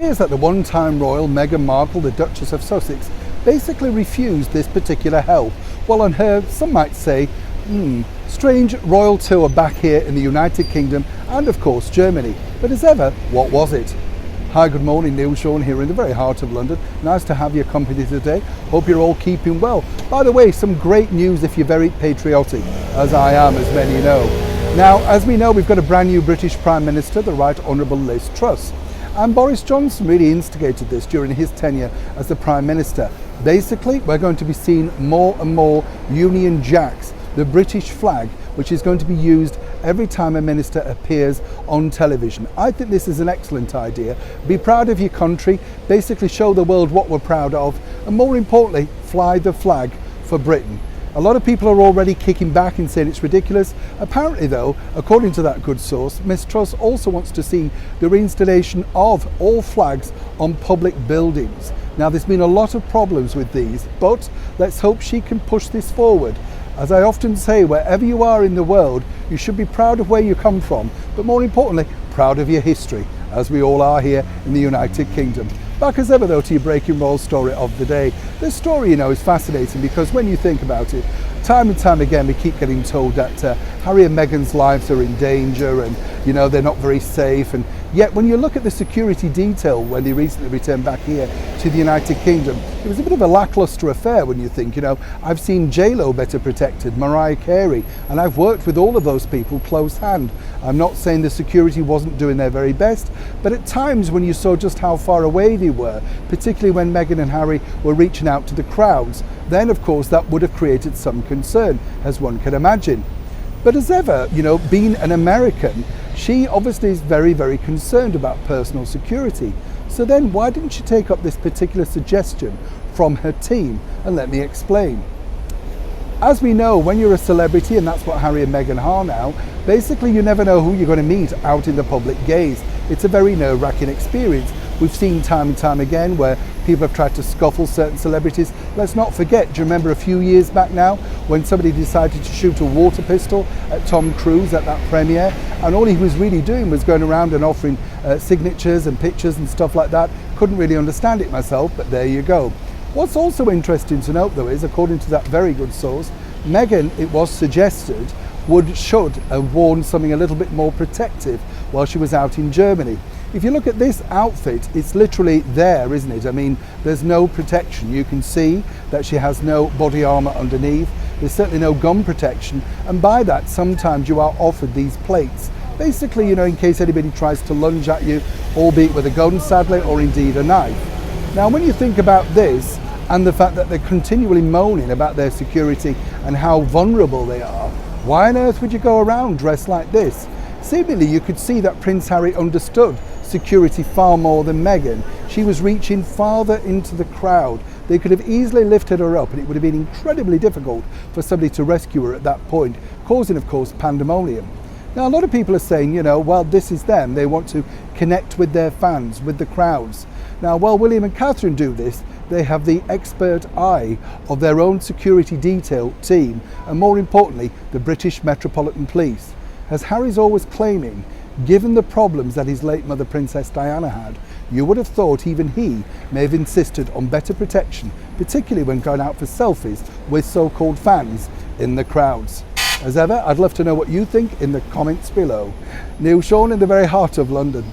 appears that the one-time royal Meghan Markle, the Duchess of Sussex, basically refused this particular help. Well, on her, some might say, strange royal tour back here in the United Kingdom and of course Germany. But as ever, what was it? Hi, good morning, Neil Sean here in the very heart of London. Nice to have your company today. Hope you're all keeping well. By the way, some great news if you're very patriotic, as I am, as many know. Now, as we know, we've got a brand new British Prime Minister, the Right Honourable Liz Truss. And Boris Johnson really instigated this during his tenure as the Prime Minister. Basically, we're going to be seeing more and more Union Jacks, the British flag, which is going to be used every time a minister appears on television. I think this is an excellent idea. Be proud of your country, basically show the world what we're proud of, and more importantly, fly the flag for Britain. A lot of people are already kicking back and saying it's ridiculous. Apparently though, according to that good source, Ms Truss also wants to see the reinstallation of all flags on public buildings. Now, there's been a lot of problems with these, but let's hope she can push this forward. As I often say, wherever you are in the world, you should be proud of where you come from, but more importantly, proud of your history, as we all are here in the United Kingdom. Back as ever though to your breaking roll story of the day. This story, is fascinating because when you think about it, time and time again we keep getting told that Harry and Meghan's lives are in danger and they're not very safe, and yet when you look at the security detail when they recently returned back here to the United Kingdom, it was a bit of a lacklustre affair when you think, I've seen J-Lo better protected, Mariah Carey, and I've worked with all of those people close hand. I'm not saying the security wasn't doing their very best, but at times when you saw just how far away they were, particularly when Meghan and Harry were reaching out to the crowds, then of course that would have created some concern, as one can imagine. But as ever, being an American, she obviously is very, very concerned about personal security. So then why didn't she take up this particular suggestion from her team? And let me explain. As we know, when you're a celebrity, and that's what Harry and Meghan are now, basically you never know who you're going to meet out in the public gaze. It's a very nerve-wracking experience. We've seen time and time again where people have tried to scuffle certain celebrities. Let's not forget, do you remember a few years back now when somebody decided to shoot a water pistol at Tom Cruise at that premiere, and all he was really doing was going around and offering signatures and pictures and stuff like that. Couldn't really understand it myself, but there you go. What's also interesting to note though is, according to that very good source, Meghan, it was suggested, should have worn something a little bit more protective while she was out in Germany. If you look at this outfit, it's literally there, isn't it? I mean, there's no protection. You can see that she has no body armor underneath. There's certainly no gun protection. And by that, sometimes you are offered these plates. Basically, in case anybody tries to lunge at you, albeit with a gun, sadly, or indeed a knife. Now, when you think about this and the fact that they're continually moaning about their security and how vulnerable they are, why on earth would you go around dressed like this? Seemingly, you could see that Prince Harry understood security far more than Meghan. She was reaching farther into the crowd. They could have easily lifted her up and it would have been incredibly difficult for somebody to rescue her at that point, causing, of course, pandemonium. Now, a lot of people are saying, well, this is them. They want to connect with their fans, with the crowds. Now, while William and Catherine do this, they have the expert eye of their own security detail team, and more importantly, the British Metropolitan Police. As Harry's always claiming, given the problems that his late mother Princess Diana had, you would have thought even he may have insisted on better protection, particularly when going out for selfies with so-called fans in the crowds. As ever, I'd love to know what you think in the comments below. Neil Sean in the very heart of London.